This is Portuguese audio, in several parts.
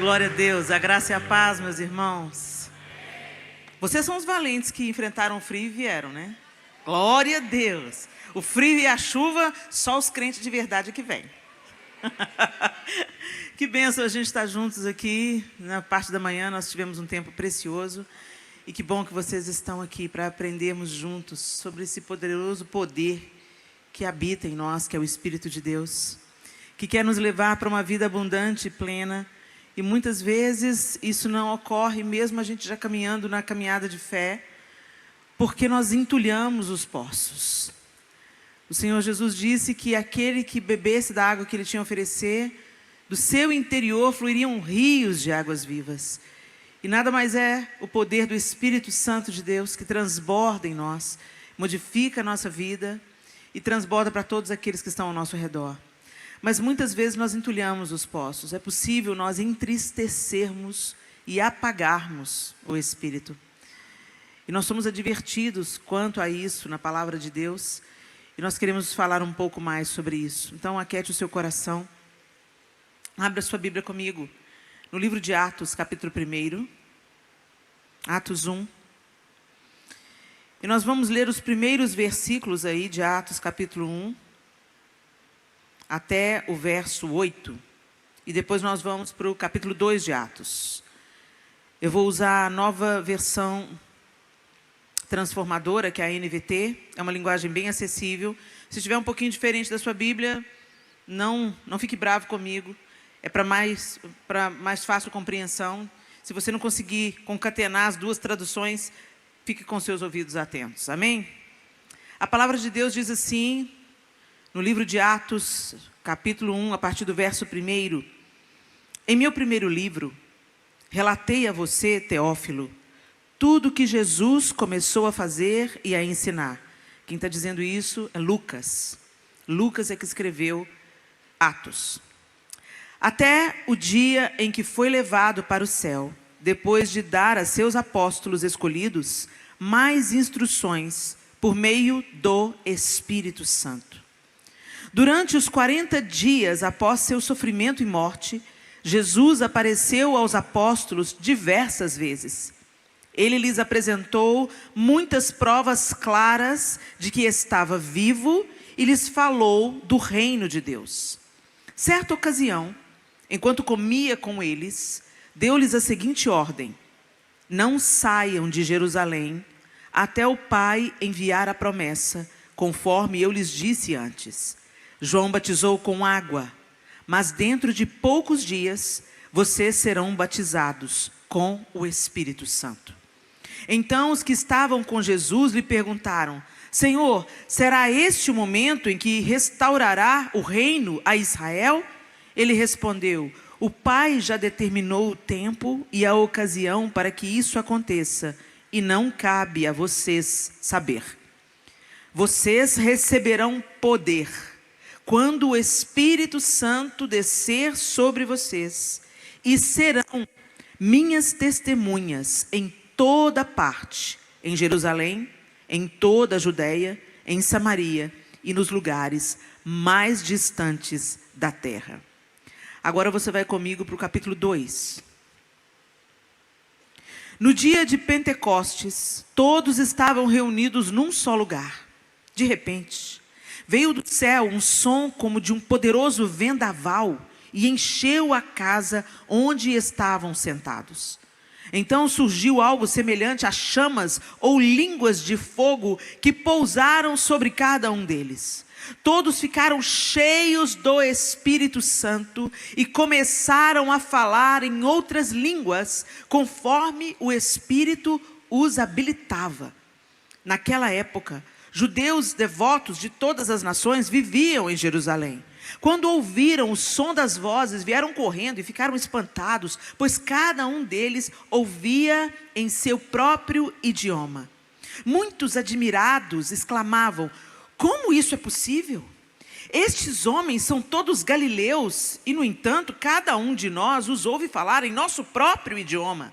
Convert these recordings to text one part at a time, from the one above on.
Glória a Deus, a graça e a paz, meus irmãos. Vocês são os valentes que enfrentaram o frio e vieram, né? Glória a Deus. O frio e a chuva, só os crentes de verdade que vêm. Que bênção a gente estar juntos aqui. Na parte da manhã nós tivemos um tempo precioso. E que bom que vocês estão aqui para aprendermos juntos sobre esse poderoso poder que habita em nós, que é o Espírito de Deus, que quer nos levar para uma vida abundante e plena. E muitas vezes isso não ocorre, mesmo a gente já caminhando na caminhada de fé, porque nós entulhamos os poços. O Senhor Jesus disse que aquele que bebesse da água que Ele tinha a oferecer, do seu interior fluiriam rios de águas vivas. E nada mais é o poder do Espírito Santo de Deus que transborda em nós, modifica a nossa vida e transborda para todos aqueles que estão ao nosso redor. Mas muitas vezes nós entulhamos os poços. É possível nós entristecermos e apagarmos o Espírito. E nós somos advertidos quanto a isso na palavra de Deus. E nós queremos falar um pouco mais sobre isso. Então, aquiete o seu coração. Abra sua Bíblia comigo. No livro de Atos, capítulo 1. Atos 1. E nós vamos ler os primeiros versículos aí de Atos, capítulo 1. Até o verso 8. E depois nós vamos para o capítulo 2 de Atos. Eu vou usar a nova versão transformadora, que é a NVT. É uma linguagem bem acessível. Se estiver um pouquinho diferente da sua Bíblia, não fique bravo comigo. É para mais fácil compreensão. Se você não conseguir concatenar as duas traduções, fique com seus ouvidos atentos. Amém? A palavra de Deus diz assim, no livro de Atos, capítulo 1, a partir do verso 1. Em meu primeiro livro, relatei a você, Teófilo, tudo que Jesus começou a fazer e a ensinar. Quem está dizendo isso é Lucas. Lucas é que escreveu Atos. Até o dia em que foi levado para o céu, depois de dar a seus apóstolos escolhidos mais instruções por meio do Espírito Santo. Durante os 40 dias após seu sofrimento e morte, Jesus apareceu aos apóstolos diversas vezes. Ele lhes apresentou muitas provas claras de que estava vivo e lhes falou do reino de Deus. Certa ocasião, enquanto comia com eles, deu-lhes a seguinte ordem: não saiam de Jerusalém até o Pai enviar a promessa, conforme eu lhes disse antes. João batizou com água, mas dentro de poucos dias vocês serão batizados com o Espírito Santo. Então os que estavam com Jesus lhe perguntaram: Senhor, será este o momento em que restaurará o reino a Israel? Ele respondeu: o Pai já determinou o tempo e a ocasião para que isso aconteça, e não cabe a vocês saber. Vocês receberão poder quando o Espírito Santo descer sobre vocês, e serão minhas testemunhas em toda parte, em Jerusalém, em toda a Judeia, em Samaria e nos lugares mais distantes da terra. Agora você vai comigo para o capítulo 2. No dia de Pentecostes, todos estavam reunidos num só lugar. De repente, veio do céu um som como de um poderoso vendaval e encheu a casa onde estavam sentados. Então surgiu algo semelhante a chamas ou línguas de fogo que pousaram sobre cada um deles. Todos ficaram cheios do Espírito Santo e começaram a falar em outras línguas, conforme o Espírito os habilitava. Naquela época, judeus devotos de todas as nações viviam em Jerusalém. Quando ouviram o som das vozes, vieram correndo e ficaram espantados, pois cada um deles ouvia em seu próprio idioma. Muitos admirados exclamavam: como isso é possível? Estes homens são todos galileus e, no entanto, cada um de nós os ouve falar em nosso próprio idioma.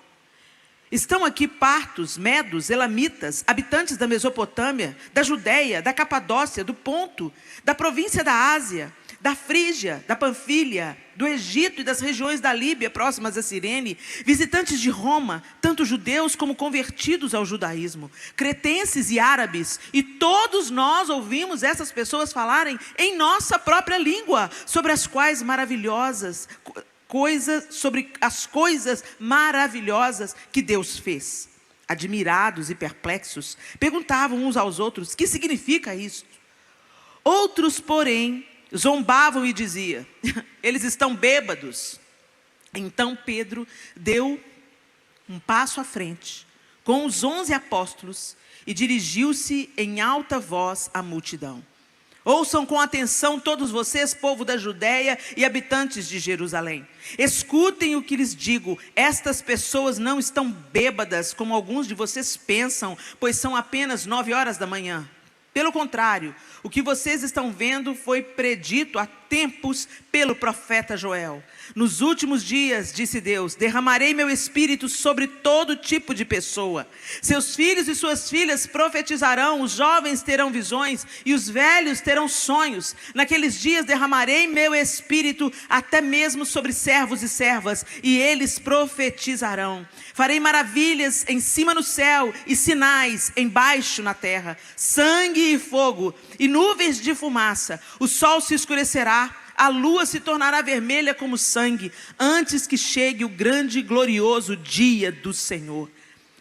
Estão aqui partos, medos, elamitas, habitantes da Mesopotâmia, da Judeia, da Capadócia, do Ponto, da província da Ásia, da Frígia, da Panfilha, do Egito e das regiões da Líbia próximas a Cirene, visitantes de Roma, tanto judeus como convertidos ao judaísmo, cretenses e árabes, e todos nós ouvimos essas pessoas falarem em nossa própria língua sobre as coisas maravilhosas que Deus fez. Admirados e perplexos, perguntavam uns aos outros: que significa isso? Outros, porém, zombavam e diziam: eles estão bêbados. Então Pedro deu um passo à frente com os 11 apóstolos e dirigiu-se em alta voz à multidão: ouçam com atenção todos vocês, povo da Judéia e habitantes de Jerusalém. Escutem o que lhes digo. Estas pessoas não estão bêbadas, como alguns de vocês pensam, pois são apenas 9 horas da manhã. Pelo contrário, o que vocês estão vendo foi predito há tempos pelo profeta Joel. Nos últimos dias, disse Deus, derramarei meu espírito sobre todo tipo de pessoa. Seus filhos e suas filhas profetizarão, os jovens terão visões e os velhos terão sonhos. Naqueles dias derramarei meu espírito até mesmo sobre servos e servas, e eles profetizarão. Farei maravilhas em cima no céu e sinais embaixo na terra, sangue e fogo e nuvens de fumaça. O sol se escurecerá, a lua se tornará vermelha como sangue, antes que chegue o grande e glorioso dia do Senhor.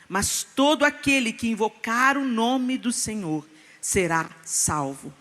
Mas todo aquele que invocar o nome do Senhor será salvo.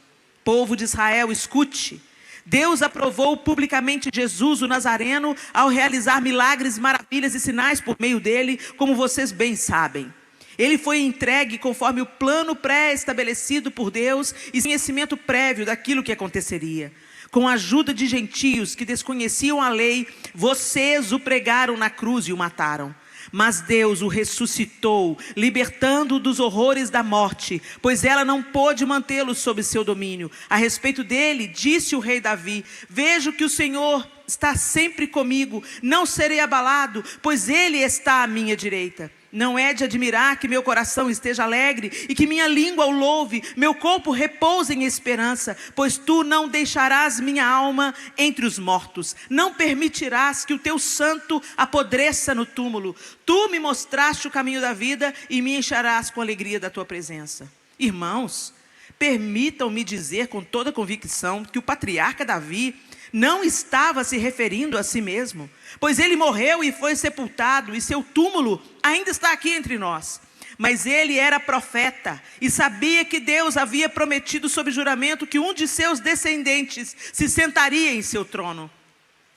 Povo de Israel, escute. Deus aprovou publicamente Jesus, o Nazareno, ao realizar milagres, maravilhas e sinais por meio dele, como vocês bem sabem. Ele foi entregue conforme o plano pré-estabelecido por Deus e conhecimento prévio daquilo que aconteceria. Com a ajuda de gentios que desconheciam a lei, vocês o pregaram na cruz e o mataram. Mas Deus o ressuscitou, libertando-o dos horrores da morte, pois ela não pôde mantê-lo sob seu domínio. A respeito dele, disse o rei Davi: vejo que o Senhor está sempre comigo, não serei abalado, pois ele está à minha direita. Não é de admirar que meu coração esteja alegre e que minha língua o louve, meu corpo repousa em esperança, pois tu não deixarás minha alma entre os mortos, não permitirás que o teu santo apodreça no túmulo. Tu me mostraste o caminho da vida e me encherás com a alegria da tua presença. Irmãos, permitam-me dizer com toda convicção que o patriarca Davi não estava se referindo a si mesmo, pois ele morreu e foi sepultado, e seu túmulo ainda está aqui entre nós. Mas ele era profeta e sabia que Deus havia prometido sob juramento que um de seus descendentes se sentaria em seu trono.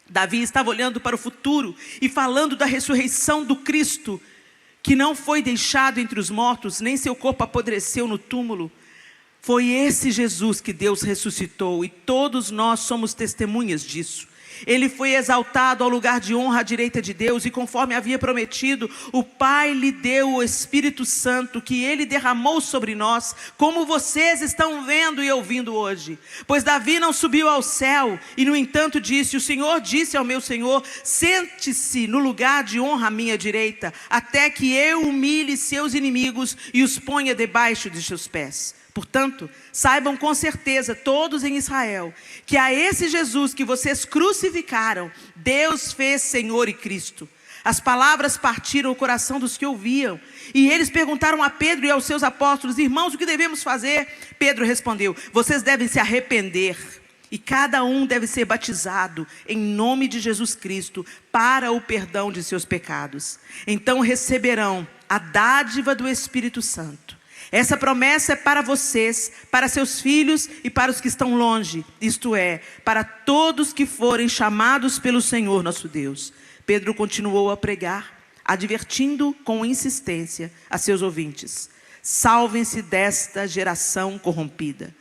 Davi estava olhando para o futuro e falando da ressurreição do Cristo, que não foi deixado entre os mortos, nem seu corpo apodreceu no túmulo. Foi esse Jesus que Deus ressuscitou, e todos nós somos testemunhas disso. Ele foi exaltado ao lugar de honra à direita de Deus, e conforme havia prometido, o Pai lhe deu o Espírito Santo, que ele derramou sobre nós, como vocês estão vendo e ouvindo hoje. Pois Davi não subiu ao céu, e no entanto disse: o Senhor disse ao meu Senhor: sente-se no lugar de honra à minha direita, até que eu humilhe seus inimigos e os ponha debaixo de seus pés. Portanto, saibam com certeza todos em Israel, que a esse Jesus que vocês crucificaram, Deus fez Senhor e Cristo. As palavras partiram o coração dos que ouviam, e eles perguntaram a Pedro e aos seus apóstolos: irmãos, o que devemos fazer? Pedro respondeu: vocês devem se arrepender, e cada um deve ser batizado em nome de Jesus Cristo, para o perdão de seus pecados. Então receberão a dádiva do Espírito Santo. Essa promessa é para vocês, para seus filhos e para os que estão longe, isto é, para todos que forem chamados pelo Senhor nosso Deus. Pedro continuou a pregar, advertindo com insistência a seus ouvintes: salvem-se desta geração corrompida.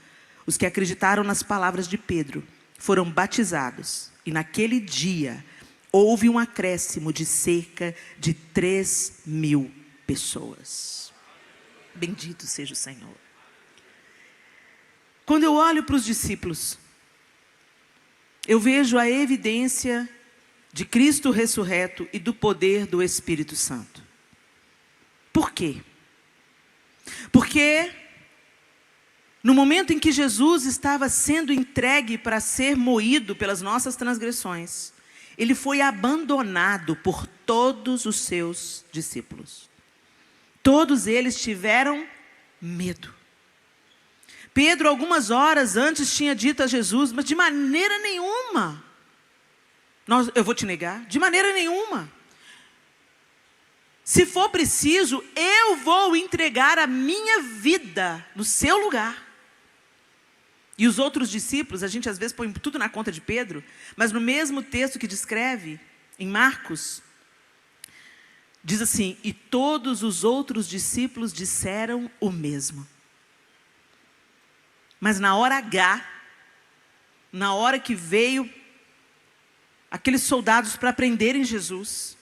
Os que acreditaram nas palavras de Pedro foram batizados, e naquele dia houve um acréscimo de cerca de 3.000 pessoas. Bendito seja o Senhor. Quando eu olho para os discípulos, eu vejo a evidência de Cristo ressurreto e do poder do Espírito Santo. Por quê? Porque No momento em que Jesus estava sendo entregue para ser moído pelas nossas transgressões, ele foi abandonado por todos os seus discípulos. Todos eles tiveram medo. Pedro, algumas horas antes, tinha dito a Jesus: mas de maneira nenhuma, eu vou te negar, de maneira nenhuma. Se for preciso, eu vou entregar a minha vida no seu lugar. E os outros discípulos, a gente às vezes põe tudo na conta de Pedro, mas no mesmo texto que descreve, em Marcos, diz assim: e todos os outros discípulos disseram o mesmo. Mas na hora H, na hora que veio aqueles soldados para prenderem Jesus,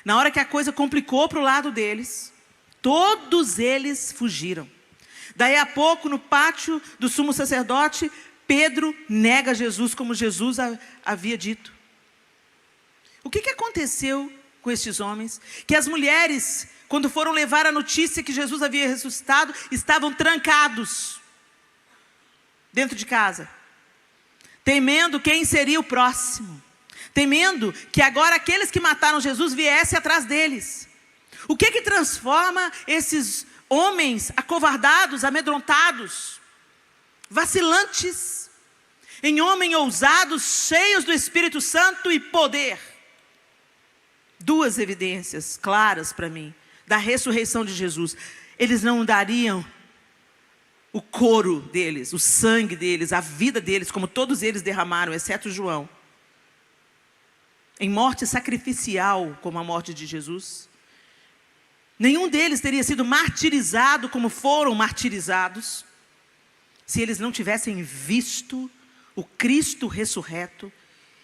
na hora que a coisa complicou para o lado deles, todos eles fugiram. Daí a pouco, no pátio do sumo sacerdote, Pedro nega Jesus como Jesus havia dito. O que aconteceu com estes homens? Que as mulheres, quando foram levar a notícia que Jesus havia ressuscitado, estavam trancados dentro de casa, temendo quem seria o próximo, temendo que agora aqueles que mataram Jesus viessem atrás deles. O que transforma esses homens acovardados, amedrontados, vacilantes, em homens ousados, cheios do Espírito Santo e poder? Duas evidências claras para mim da ressurreição de Jesus. Eles não dariam o couro deles, o sangue deles, a vida deles, como todos eles derramaram, exceto João, em morte sacrificial, como a morte de Jesus. Nenhum deles teria sido martirizado como foram martirizados, se eles não tivessem visto o Cristo ressurreto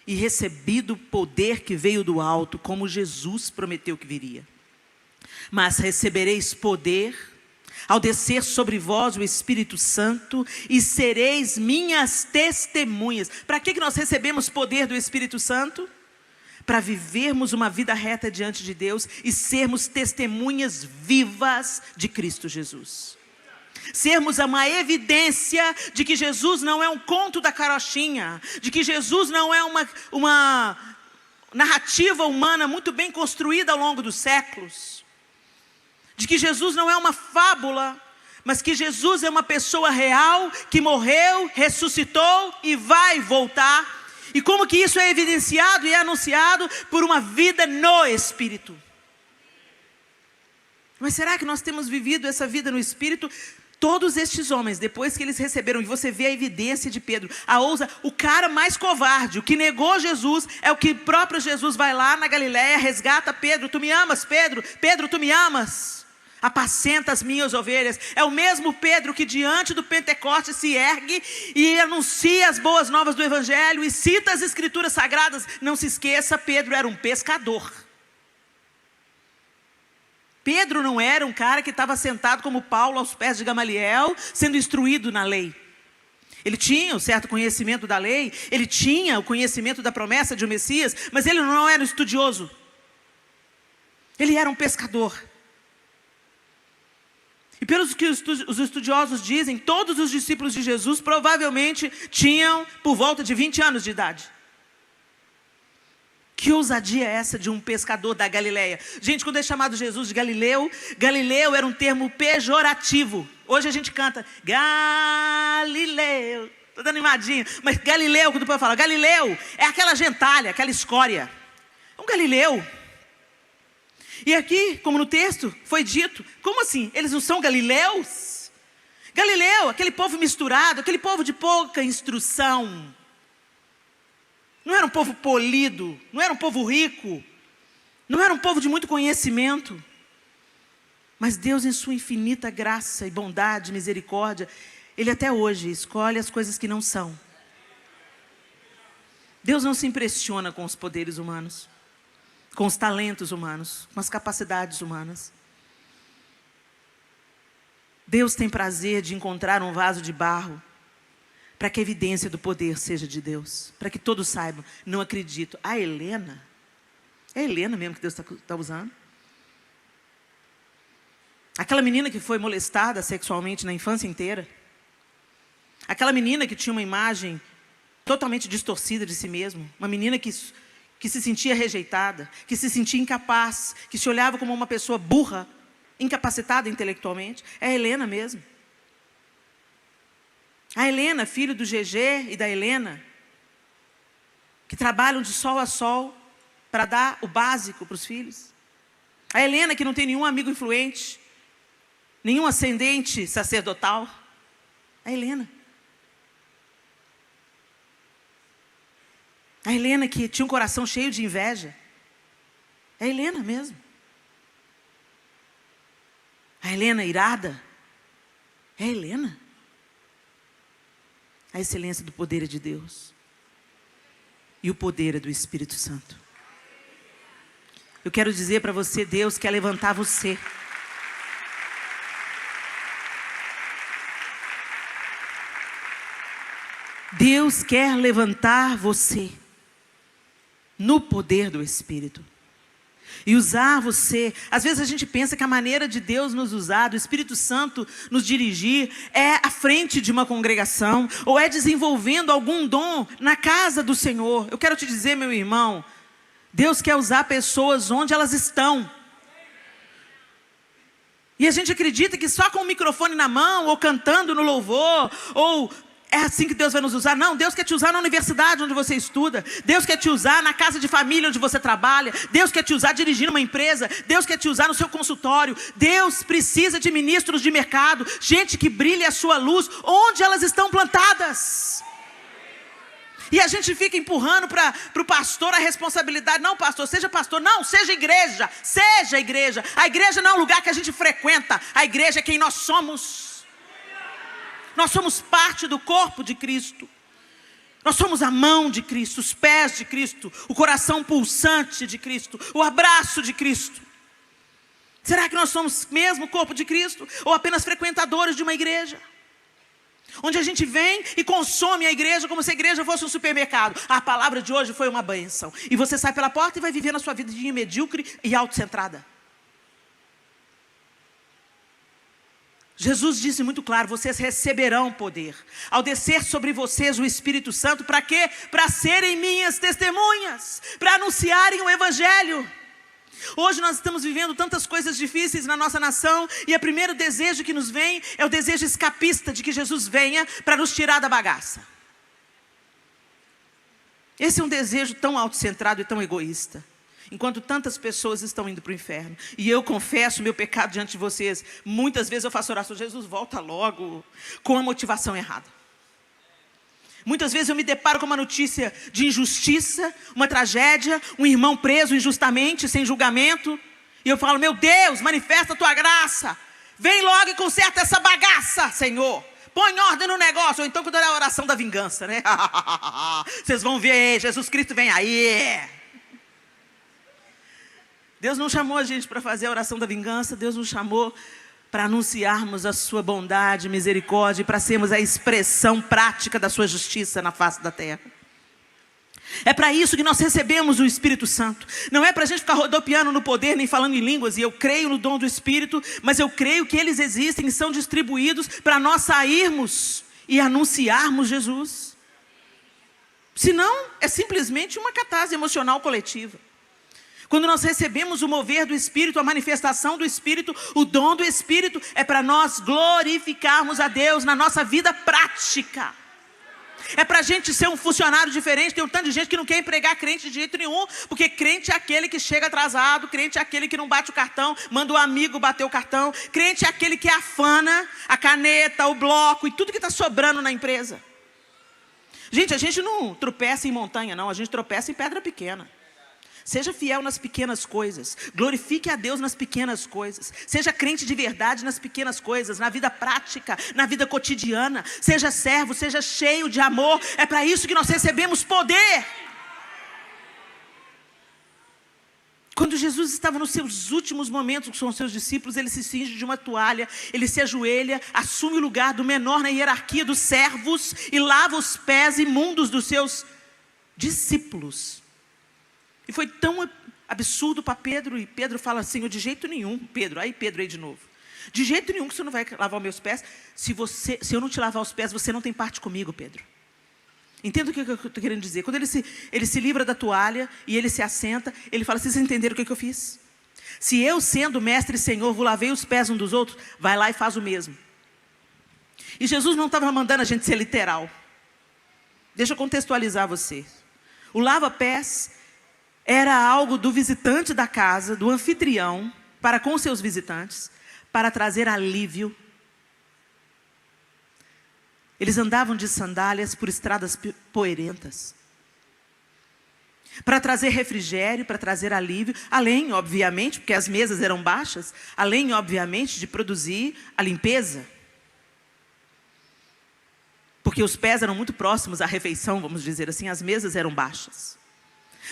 e recebido o poder que veio do alto, como Jesus prometeu que viria. Mas recebereis poder ao descer sobre vós o Espírito Santo, e sereis minhas testemunhas. Para que nós recebemos poder do Espírito Santo? Para vivermos uma vida reta diante de Deus e sermos testemunhas vivas de Cristo Jesus. Sermos uma evidência de que Jesus não é um conto da carochinha, de que Jesus não é uma narrativa humana muito bem construída ao longo dos séculos, de que Jesus não é uma fábula, mas que Jesus é uma pessoa real, que morreu, ressuscitou e vai voltar. E como que isso é evidenciado e é anunciado? Por uma vida no Espírito. Mas será que nós temos vivido essa vida no Espírito? Todos estes homens, depois que eles receberam, e você vê a evidência de Pedro, o cara mais covarde, o que negou Jesus, é o que próprio Jesus vai lá na Galileia, resgata Pedro: tu me amas, Pedro? Pedro, tu me amas? Apacenta as minhas ovelhas. É o mesmo Pedro que diante do Pentecostes se ergue e anuncia as boas novas do Evangelho e cita as Escrituras Sagradas. Não se esqueça, Pedro era um pescador. Pedro não era um cara que estava sentado como Paulo aos pés de Gamaliel, sendo instruído na lei. Ele tinha um certo conhecimento da lei, ele tinha o conhecimento da promessa de um Messias, mas ele não era um estudioso. Ele era um pescador. E pelos que os estudiosos dizem, todos os discípulos de Jesus provavelmente tinham por volta de 20 anos de idade. Que ousadia é essa de um pescador da Galileia? Gente, quando é chamado Jesus de Galileu, Galileu era um termo pejorativo. Hoje a gente canta Galileu, estou dando animadinho, mas Galileu, quando o povo fala Galileu, é aquela gentalha, aquela escória. É um Galileu. E aqui, como no texto, foi dito: como assim? Eles não são galileus? Galileu, aquele povo misturado, aquele povo de pouca instrução. Não era um povo polido, não era um povo rico, não era um povo de muito conhecimento. Mas Deus, em sua infinita graça e bondade, misericórdia, Ele até hoje escolhe as coisas que não são. Deus não se impressiona com os poderes humanos, com os talentos humanos, com as capacidades humanas. Deus tem prazer de encontrar um vaso de barro, para que a evidência do poder seja de Deus, para que todos saibam. Não acredito. A Helena, é a Helena mesmo que Deus está usando? Aquela menina que foi molestada sexualmente na infância inteira, Aquela menina que tinha uma imagem totalmente distorcida de si mesma, uma menina que se sentia rejeitada, que se sentia incapaz, que se olhava como uma pessoa burra, incapacitada intelectualmente, é a Helena mesmo. A Helena, filho do GG e da Helena, que trabalham de sol a sol para dar o básico para os filhos. A Helena que não tem nenhum amigo influente, nenhum ascendente sacerdotal. A Helena. A Helena que tinha um coração cheio de inveja. É a Helena mesmo. A Helena irada. É a Helena. A excelência do poder é de Deus. E o poder é do Espírito Santo. Eu quero dizer para você, Deus quer levantar você. Deus quer levantar você no poder do Espírito. E usar você. Às vezes a gente pensa que a maneira de Deus nos usar, do Espírito Santo nos dirigir, é à frente de uma congregação, ou é desenvolvendo algum dom na casa do Senhor. Eu quero te dizer, meu irmão, Deus quer usar pessoas onde elas estão. E a gente acredita que só com o microfone na mão, ou cantando no louvor, ou é assim que Deus vai nos usar. Não, Deus quer te usar na universidade onde você estuda. Deus quer te usar na casa de família onde você trabalha. Deus quer te usar dirigindo uma empresa. Deus quer te usar no seu consultório. Deus precisa de ministros de mercado. Gente que brilhe a sua luz onde elas estão plantadas. E a gente fica empurrando para o pastor a responsabilidade. Não, pastor, seja pastor. Não, seja igreja. Seja igreja. A igreja não é um lugar que a gente frequenta. A igreja é quem nós somos. Nós somos parte do corpo de Cristo. Nós somos a mão de Cristo, os pés de Cristo, o coração pulsante de Cristo, o abraço de Cristo. Será que nós somos mesmo o corpo de Cristo? Ou apenas frequentadores de uma igreja? Onde a gente vem e consome a igreja como se a igreja fosse um supermercado. A palavra de hoje foi uma bênção. E você sai pela porta e vai viver na sua vida de medíocre e autocentrada. Jesus disse muito claro, vocês receberão poder. Ao descer sobre vocês o Espírito Santo, para quê? Para serem minhas testemunhas, para anunciarem o Evangelho. Hoje nós estamos vivendo tantas coisas difíceis na nossa nação, e o primeiro desejo que nos vem é o desejo escapista de que Jesus venha para nos tirar da bagaça. Esse é um desejo tão autocentrado e tão egoísta. Enquanto tantas pessoas estão indo para o inferno. E eu confesso meu pecado diante de vocês. Muitas vezes eu faço oração, Jesus, volta logo, com a motivação errada. Muitas vezes eu me deparo com uma notícia de injustiça, uma tragédia, um irmão preso injustamente, sem julgamento. E eu falo, meu Deus, manifesta a tua graça. Vem logo e conserta essa bagaça, Senhor. Põe ordem no negócio. Ou então quando é a oração da vingança, né? Vocês vão ver, Jesus Cristo vem aí. Deus não chamou a gente para fazer a oração da vingança. Deus nos chamou para anunciarmos a sua bondade, misericórdia, para sermos a expressão prática da sua justiça na face da terra. É para isso que nós recebemos o Espírito Santo. Não é para a gente ficar rodopiando no poder, nem falando em línguas. E eu creio no dom do Espírito, mas eu creio que eles existem e são distribuídos para nós sairmos e anunciarmos Jesus. Senão, é simplesmente uma catarse emocional coletiva. Quando nós recebemos o mover do Espírito, a manifestação do Espírito, o dom do Espírito, é para nós glorificarmos a Deus na nossa vida prática. É para a gente ser um funcionário diferente. Tem um tanto de gente que não quer empregar crente de jeito nenhum, porque crente é aquele que chega atrasado, crente é aquele que não bate o cartão, manda o amigo bater o cartão, crente é aquele que afana a caneta, o bloco e tudo que está sobrando na empresa. Gente, a gente não tropeça em montanha não, a gente tropeça em pedra pequena. Seja fiel nas pequenas coisas. Glorifique a Deus nas pequenas coisas. Seja crente de verdade nas pequenas coisas, na vida prática, na vida cotidiana. Seja servo, seja cheio de amor. É para isso que nós recebemos poder. Quando Jesus estava nos seus últimos momentos com os seus discípulos, ele se cinge de uma toalha, ele se ajoelha, assume o lugar do menor na hierarquia dos servos e lava os pés imundos dos seus discípulos. E foi tão absurdo para Pedro, e Pedro fala assim, de jeito nenhum, Pedro aí de novo. De jeito nenhum que você não vai lavar os meus pés. Se eu não te lavar os pés, você não tem parte comigo, Pedro. Entenda o que eu estou querendo dizer. Quando ele se livra da toalha e ele se assenta, ele fala, vocês entenderam o que eu fiz? Se eu, sendo mestre e senhor, vos lavei os pés uns dos outros, vai lá e faz o mesmo. E Jesus não estava mandando a gente ser literal. Deixa eu contextualizar você. O lava-pés era algo do visitante da casa, do anfitrião, para com seus visitantes, para trazer alívio. Eles andavam de sandálias por estradas poeirentas, para trazer refrigério, para trazer alívio, além, obviamente, porque as mesas eram baixas, além, obviamente, de produzir a limpeza. Porque os pés eram muito próximos à refeição, vamos dizer assim, as mesas eram baixas.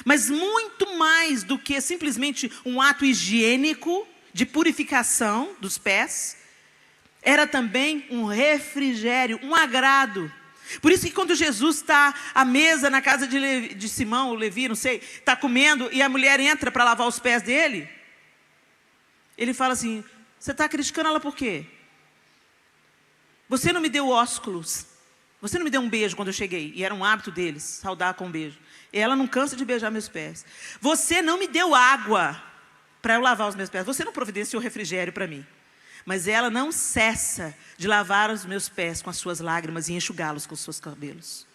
Mas muito mais do que simplesmente um ato higiênico de purificação dos pés, era também um refrigério, um agrado. Por isso que quando Jesus está à mesa na casa de Simão, ou Levi, não sei, está comendo e a mulher entra para lavar os pés dele, ele fala assim, você está criticando ela por quê? Você não me deu ósculos, você não me deu um beijo quando eu cheguei, e era um hábito deles, saudar com um beijo. E ela não cansa de beijar meus pés. Você não me deu água para eu lavar os meus pés, você não providenciou refrigério para mim. Mas ela não cessa de lavar os meus pés com as suas lágrimas e enxugá-los com os seus cabelos.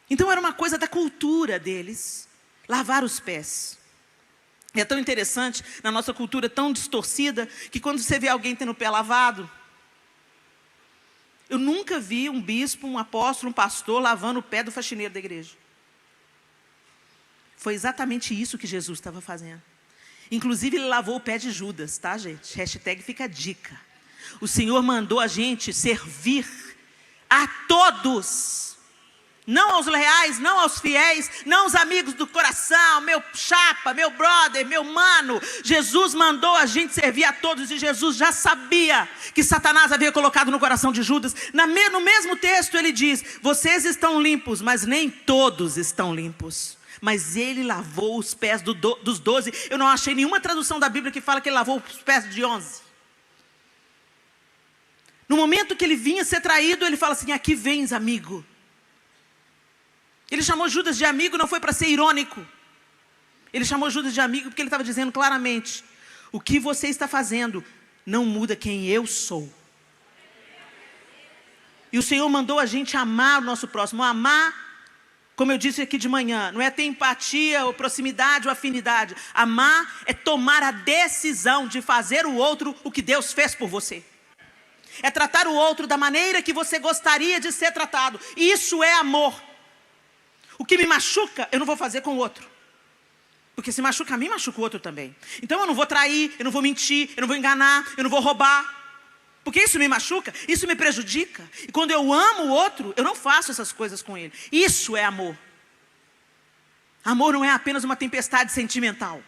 Então era uma coisa da cultura deles, lavar os pés. E é tão interessante, na nossa cultura tão distorcida, que quando você vê alguém tendo o pé lavado, eu nunca vi um bispo, um apóstolo, um pastor lavando o pé do faxineiro da igreja. Foi exatamente isso que Jesus estava fazendo. Inclusive, ele lavou o pé de Judas, tá, gente? Hashtag fica a dica. O Senhor mandou a gente servir a todos. Não aos leais, não aos fiéis, não aos amigos do coração, meu chapa, meu brother, meu mano. Jesus mandou a gente servir a todos e Jesus já sabia que Satanás havia colocado no coração de Judas. No mesmo texto ele diz, vocês estão limpos, mas nem todos estão limpos. Mas ele lavou os pés dos 12. Eu não achei nenhuma tradução da Bíblia que fala que ele lavou os pés de 11. No momento que ele vinha ser traído, ele fala assim, aqui vens, amigo. Ele chamou Judas de amigo, não foi para ser irônico. Ele chamou Judas de amigo porque ele estava dizendo claramente, o que você está fazendo não muda quem eu sou. E o Senhor mandou a gente amar o nosso próximo, amar. Como eu disse aqui de manhã, não é ter empatia ou proximidade ou afinidade. Amar é tomar a decisão de fazer o outro o que Deus fez por você. É tratar o outro da maneira que você gostaria de ser tratado. Isso é amor. O que me machuca, eu não vou fazer com o outro. Porque se machuca a mim, machuca o outro também. Então eu não vou trair, eu não vou mentir, eu não vou enganar, eu não vou roubar. Porque isso me machuca, isso me prejudica. E quando eu amo o outro, eu não faço essas coisas com ele. Isso é amor. Amor não é apenas uma tempestade sentimental.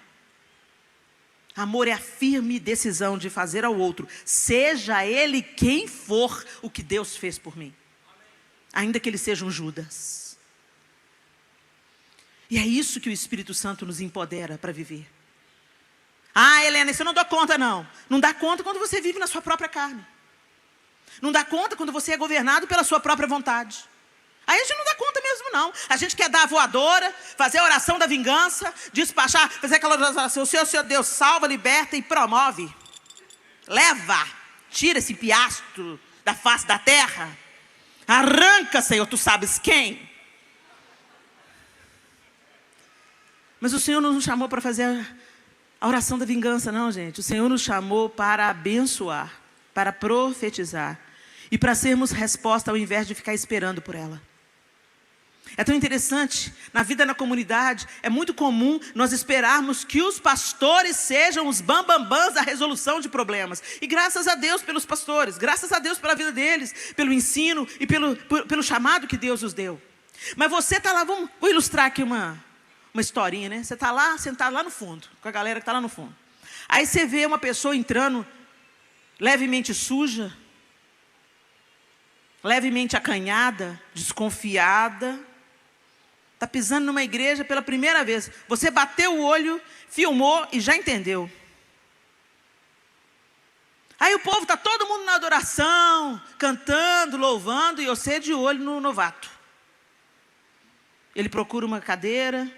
Amor é a firme decisão de fazer ao outro, seja ele quem for, o que Deus fez por mim. Ainda que ele seja um Judas. E é isso que o Espírito Santo nos empodera para viver. Ah, Helena, isso eu não dou conta não. Não dá conta quando você vive na sua própria carne. Não dá conta quando você é governado pela sua própria vontade. Aí a gente não dá conta mesmo não. A gente quer dar a voadora, fazer a oração da vingança, despachar, fazer aquela oração, o Senhor Deus salva, liberta e promove. Leva, tira esse piastro da face da terra. Arranca, Senhor, tu sabes quem. Mas o Senhor não nos chamou para fazer a oração da vingança, não, gente. O Senhor nos chamou para abençoar, para profetizar e para sermos resposta ao invés de ficar esperando por ela. É tão interessante, na vida na comunidade, é muito comum nós esperarmos que os pastores sejam os bambambãs da resolução de problemas. E graças a Deus pelos pastores, graças a Deus pela vida deles, pelo ensino e pelo chamado que Deus os deu. Mas você está lá, vou ilustrar aqui uma historinha, né? Você está lá, sentado lá no fundo, com a galera que está lá no fundo. Aí você vê uma pessoa entrando levemente suja, levemente acanhada, desconfiada, está pisando numa igreja pela primeira vez. Você bateu o olho, filmou e já entendeu. Aí o povo está todo mundo na adoração, cantando, louvando, e você de olho no novato. Ele procura uma cadeira,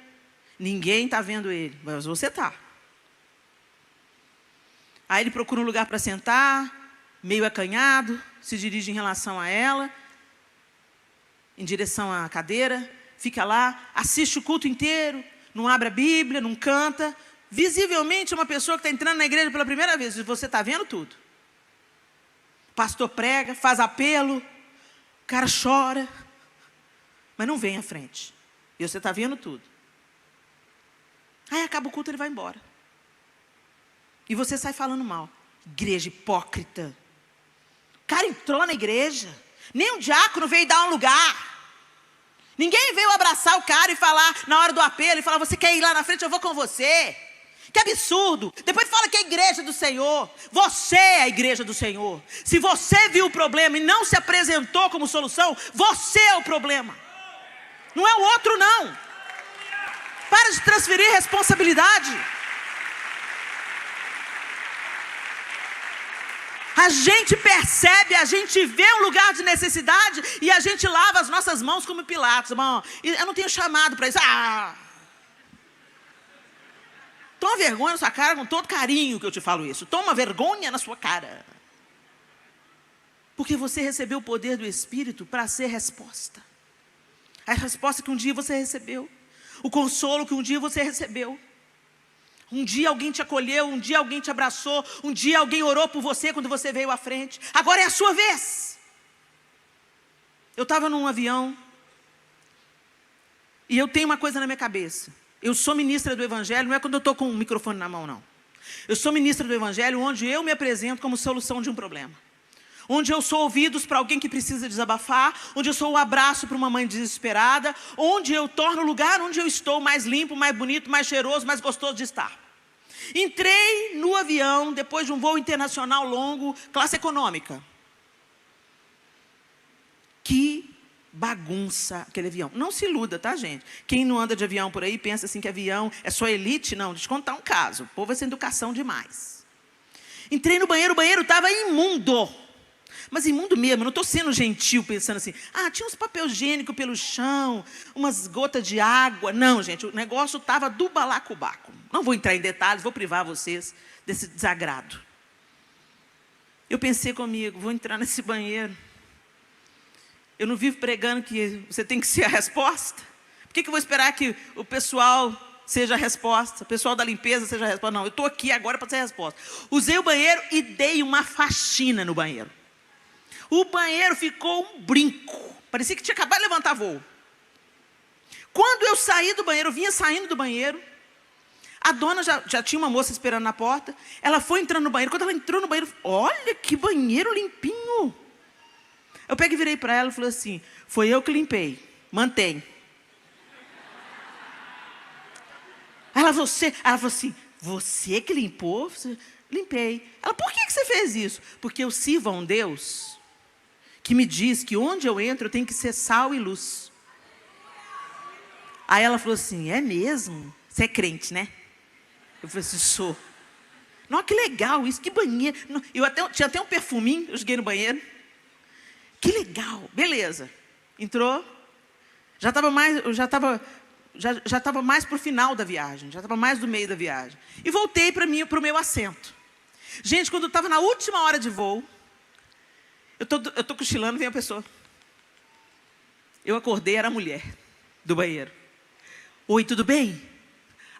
ninguém está vendo ele, mas você está. Aí ele procura um lugar para sentar, meio acanhado, se dirige em relação a ela, em direção à cadeira, fica lá, assiste o culto inteiro, não abre a Bíblia, não canta. Visivelmente é uma pessoa que está entrando na igreja pela primeira vez, e você está vendo tudo. O pastor prega, faz apelo, o cara chora, mas não vem à frente. E você está vendo tudo. Aí acaba o culto, ele vai embora. E você sai falando mal. Igreja hipócrita. O cara entrou na igreja. Nem um diácono veio dar um lugar. Ninguém veio abraçar o cara e falar na hora do apelo, e falar, você quer ir lá na frente, eu vou com você. Que absurdo. Depois fala que é a igreja do Senhor. Você é a igreja do Senhor. Se você viu o problema e não se apresentou como solução, você é o problema. Não é o outro, não. Para de transferir responsabilidade. A gente percebe, a gente vê um lugar de necessidade e a gente lava as nossas mãos como Pilatos. Irmão, eu não tenho chamado para isso. Toma vergonha na sua cara, com todo carinho que eu te falo isso. Toma vergonha na sua cara. Porque você recebeu o poder do Espírito para ser resposta. A resposta que um dia você recebeu. O consolo que um dia você recebeu. Um dia alguém te acolheu, um dia alguém te abraçou, um dia alguém orou por você quando você veio à frente. Agora é a sua vez. Eu estava num avião e eu tenho uma coisa na minha cabeça. Eu sou ministra do Evangelho, não é quando eu estou com um microfone na mão, não. Eu sou ministra do Evangelho onde eu me apresento como solução de um problema. Onde eu sou ouvidos para alguém que precisa desabafar, onde eu sou um abraço para uma mãe desesperada, onde eu torno o lugar onde eu estou mais limpo, mais bonito, mais cheiroso, mais gostoso de estar. Entrei no avião, depois de um voo internacional longo, classe econômica. Que bagunça aquele avião. Não se iluda, tá, gente? Quem não anda de avião por aí pensa assim que avião é só elite. Não, deixa eu contar um caso. O povo é sem educação demais. Entrei no banheiro, o banheiro estava imundo. Mas imundo mesmo, eu não estou sendo gentil pensando assim, tinha uns papel higiênico pelo chão, umas gotas de água. Não, gente, o negócio estava do balacobaco. Não vou entrar em detalhes, vou privar vocês desse desagrado. Eu pensei comigo, vou entrar nesse banheiro. Eu não vivo pregando que você tem que ser a resposta? Por que eu vou esperar que o pessoal seja a resposta, o pessoal da limpeza seja a resposta? Não, eu estou aqui agora para ser a resposta. Usei o banheiro e dei uma faxina no banheiro. O banheiro ficou um brinco. Parecia que tinha acabado de levantar voo. Quando eu saí do banheiro, eu vinha saindo do banheiro. A dona já tinha uma moça esperando na porta. Ela foi entrando no banheiro. Quando ela entrou no banheiro, olha que banheiro limpinho. Eu peguei e virei para ela e falei assim, foi eu que limpei. Mantém. Ela falou assim, você que limpou? Limpei. Ela, por que você fez isso? Porque eu sirvo a um Deus que me diz que onde eu entro eu tenho que ser sal e luz. Aí ela falou assim, é mesmo? Você é crente, né? Eu falei assim, sou. Não, que legal isso, que banheiro. Tinha até um perfuminho, eu joguei no banheiro. Que legal, beleza. Entrou, já estava mais para o final da viagem, já estava mais do meio da viagem. E voltei para o meu assento. Gente, quando eu estava na última hora de voo, eu tô cochilando, vem a pessoa. Eu acordei, era a mulher do banheiro. Oi, tudo bem?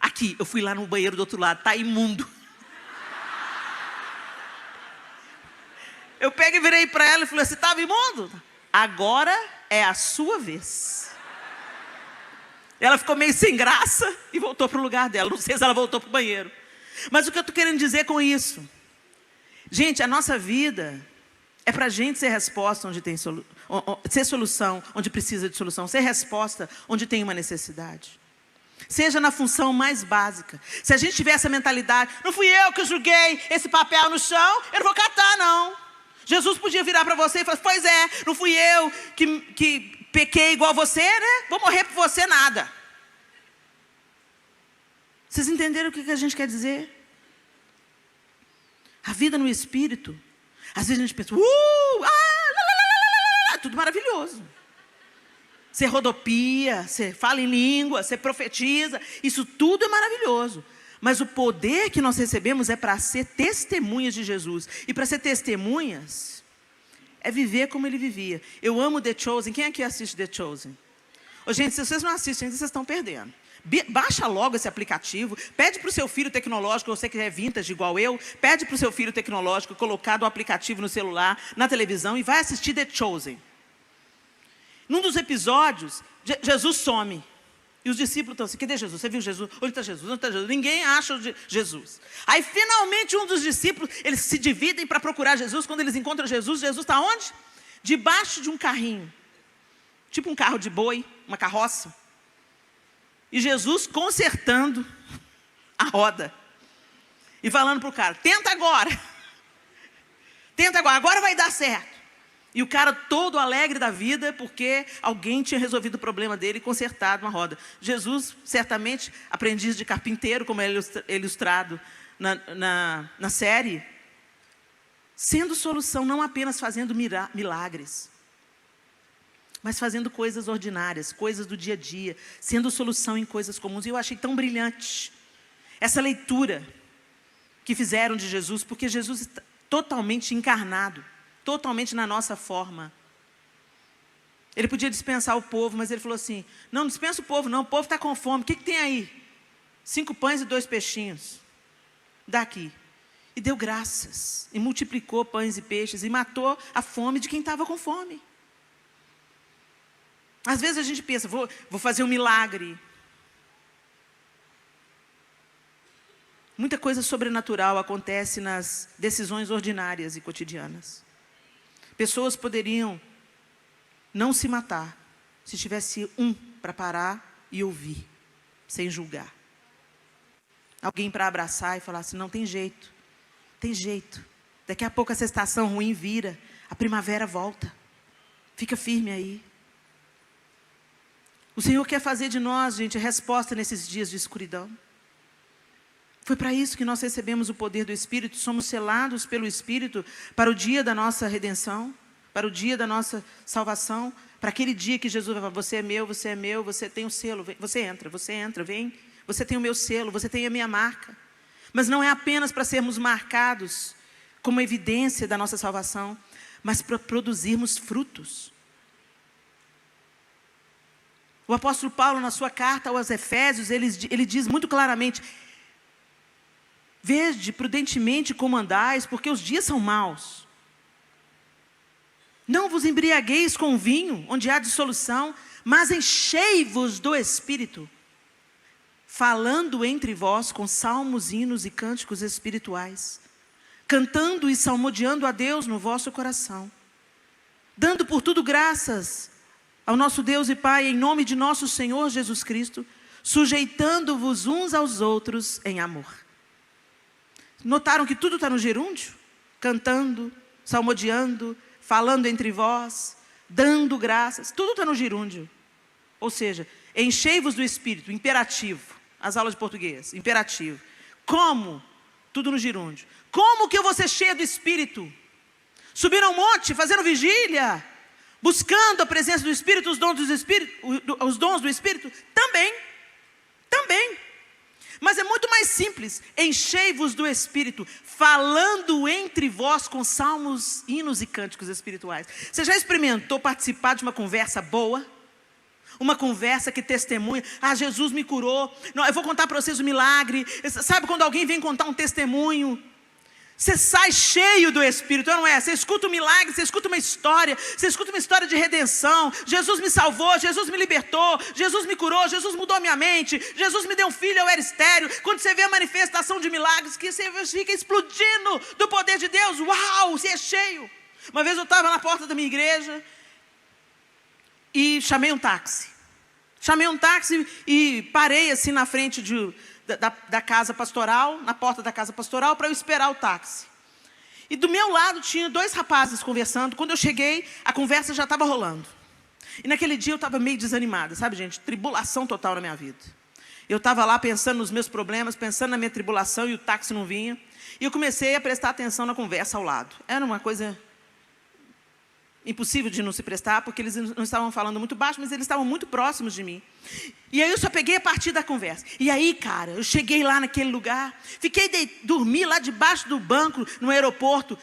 Aqui, eu fui lá no banheiro do outro lado, tá imundo. Eu peguei e virei para ela e falei, você estava imundo? Agora é a sua vez. Ela ficou meio sem graça e voltou para o lugar dela. Não sei se ela voltou para o banheiro. Mas o que eu estou querendo dizer com isso? Gente, a nossa vida é para a gente ser resposta onde tem ser solução, onde precisa de solução. Ser resposta onde tem uma necessidade. Seja na função mais básica. Se a gente tiver essa mentalidade, não fui eu que joguei esse papel no chão, eu não vou catar, não. Jesus podia virar para você e falar, pois é, não fui eu que pequei igual você, né? Vou morrer por você, nada. Vocês entenderam o que a gente quer dizer? A vida no Espírito Às vezes a gente pensa, lá, lá, lá, tudo maravilhoso. Você rodopia, você fala em língua, você profetiza, isso tudo é maravilhoso. Mas o poder que nós recebemos é para ser testemunhas de Jesus. E para ser testemunhas, é viver como ele vivia. Eu amo The Chosen. Quem aqui assiste The Chosen? Ô, gente, se vocês não assistem, vocês estão perdendo. Baixa logo esse aplicativo, pede para o seu filho tecnológico, você que é vintage igual eu, pede para o seu filho tecnológico colocar o aplicativo no celular, na televisão, e vai assistir The Chosen. Num dos episódios, Jesus some. E os discípulos estão assim, cadê Jesus? Você viu Jesus? Onde está Jesus? Onde está Jesus? Ninguém acha Jesus. Aí, finalmente, um dos discípulos, eles se dividem para procurar Jesus. Quando eles encontram Jesus, Jesus está onde? Debaixo de um carrinho. Tipo um carro de boi, uma carroça. E Jesus consertando a roda. E falando para o cara, tenta agora. Tenta agora vai dar certo. E o cara todo alegre da vida, porque alguém tinha resolvido o problema dele e consertado uma roda. Jesus, certamente, aprendiz de carpinteiro, como é ilustrado na série, sendo solução, não apenas fazendo milagres, mas fazendo coisas ordinárias, coisas do dia a dia, sendo solução em coisas comuns. E eu achei tão brilhante essa leitura que fizeram de Jesus, porque Jesus está totalmente encarnado, totalmente na nossa forma. Ele podia dispensar o povo, mas ele falou assim, não dispensa o povo não, o povo está com fome, o que tem aí? 5 pães e 2 peixinhos, dá aqui. E deu graças, e multiplicou pães e peixes, e matou a fome de quem estava com fome. Às vezes a gente pensa, vou fazer um milagre. Muita coisa sobrenatural acontece nas decisões ordinárias e cotidianas. Pessoas poderiam não se matar se tivesse um para parar e ouvir, sem julgar. Alguém para abraçar e falar assim, não, tem jeito. Tem jeito. Daqui a pouco essa estação ruim vira, a primavera volta. Fica firme aí. O Senhor quer fazer de nós, gente, resposta nesses dias de escuridão. Foi para isso que nós recebemos o poder do Espírito, somos selados pelo Espírito para o dia da nossa redenção, para o dia da nossa salvação, para aquele dia que Jesus vai falar, você é meu, você tem o selo, você entra, vem, você tem o meu selo, você tem a minha marca. Mas não é apenas para sermos marcados como evidência da nossa salvação, mas para produzirmos frutos. O apóstolo Paulo, na sua carta aos Efésios, ele diz muito claramente, vede prudentemente como andais, porque os dias são maus. Não vos embriagueis com vinho, onde há dissolução, mas enchei-vos do Espírito, falando entre vós com salmos, hinos e cânticos espirituais, cantando e salmodiando a Deus no vosso coração, dando por tudo graças ao nosso Deus e Pai, em nome de nosso Senhor Jesus Cristo, sujeitando-vos uns aos outros em amor. Notaram que tudo está no gerúndio? Cantando, salmodiando, falando entre vós, dando graças, tudo está no gerúndio. Ou seja, enchei-vos do Espírito, imperativo. As aulas de português, imperativo. Como? Tudo no gerúndio. Como que eu vou ser cheia do Espírito? Subir ao monte, fazendo vigília, buscando a presença do Espírito, os dons do Espírito? Também. Mas é muito mais simples, enchei-vos do Espírito, falando entre vós com salmos, hinos e cânticos espirituais. Você já experimentou participar de uma conversa boa? Uma conversa que testemunha, Jesus me curou, não, eu vou contar para vocês o milagre. Sabe quando alguém vem contar um testemunho? Você sai cheio do Espírito, não é? Você escuta um milagre, você escuta uma história de redenção. Jesus me salvou, Jesus me libertou, Jesus me curou, Jesus mudou a minha mente, Jesus me deu um filho, eu era estéril. Quando você vê a manifestação de milagres, que você fica explodindo do poder de Deus, uau, você é cheio. Uma vez eu estava na porta da minha igreja e chamei um táxi. E parei assim na frente da casa pastoral, na porta da casa pastoral, para eu esperar o táxi. E do meu lado tinha 2 rapazes conversando. Quando eu cheguei, a conversa já estava rolando. E naquele dia eu estava meio desanimada, sabe, gente? Tribulação total na minha vida. Eu estava lá pensando nos meus problemas, pensando na minha tribulação, e o táxi não vinha. E eu comecei a prestar atenção na conversa ao lado. Era uma coisa impossível de não se prestar, porque eles não estavam falando muito baixo, mas eles estavam muito próximos de mim. E aí eu só peguei a partir da conversa. E aí, cara, eu cheguei lá naquele lugar, dormi lá debaixo do banco, no aeroporto